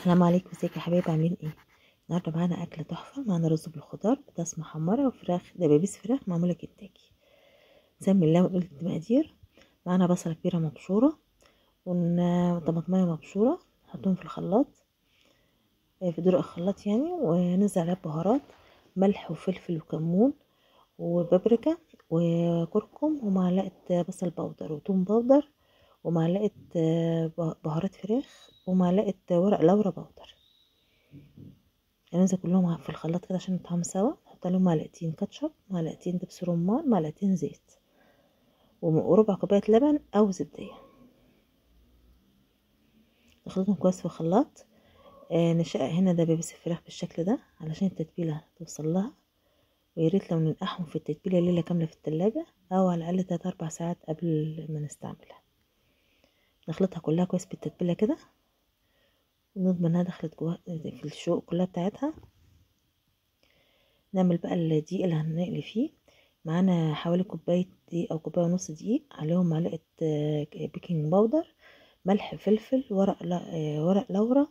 السلام عليكم، ازيكم يا حبايبي؟ عاملين ايه؟ النهارده معانا اكله تحفه. معانا رز بالخضار، بطاطس محمره، وفراخ دبابيس، فراخ معموله كنتاكي. نسمي الله ونقول المقادير. معانا بصله كبيره مبشوره، وطماطمايه مبشوره، نحطهم في الخلاط، في درق الخلاط يعني، وننزل عليها بهارات: ملح وفلفل وكمون وبابريكا وكركم، ومعلقه بصل باودر وتوم باودر، ومعلقه بهارات فراخ، ومعلقه ورق لورا باودر. هننزل كلهم في الخلاط كده عشان يطعموا سوا. نحط عليهم معلقتين كاتشب، معلقتين دبس رمان، معلقتين زيت، وربع كوباية لبن أو زبدية. نخلطهم كويس في الخلاط. نشقق هنا دبابيس الفراخ بالشكل ده علشان التتبيلة توصل لها. وياريت لو ننقعهم في التتبيلة ليلة كاملة في التلاجة، أو على الأقل 3-4 ساعات قبل ما نستعملها. نخلطها كلها كويس بالتتبيلة كده، ونضمن انها دخلت جوا في الشوق كلها بتاعتها. نعمل بقى الدقيق اللي هنقلي فيه. معانا حوالي كوباية دقيق أو كوباية ونص دقيق، عليهم معلقة بيكنج باودر، ملح، فلفل، ورق لورا،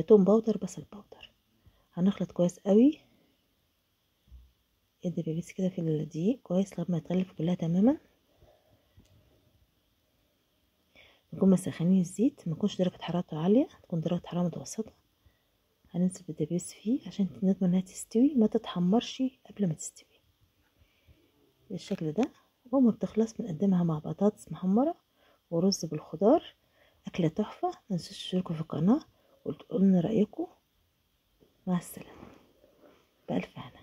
توم باودر، بصل باودر. هنخلط كويس قوي الدبابيس كده في الدقيق كويس لما يتغلف كلها تماما. نكون مسخنين الزيت، ميكونش درجة حرارته عالية، تكون درجة حرارة متوسطة. هننزل بالدبابيس فيه عشان نضمن انها تستوي، ما تتحمرش قبل ما تستوي بالشكل ده. وما بتخلص بنقدمها مع بطاطس محمرة ورز بالخضار. أكلة تحفة. متنسوش تشتركوا في القناة وتقولوا لنا رأيكم. مع السلامة، بألف هنا.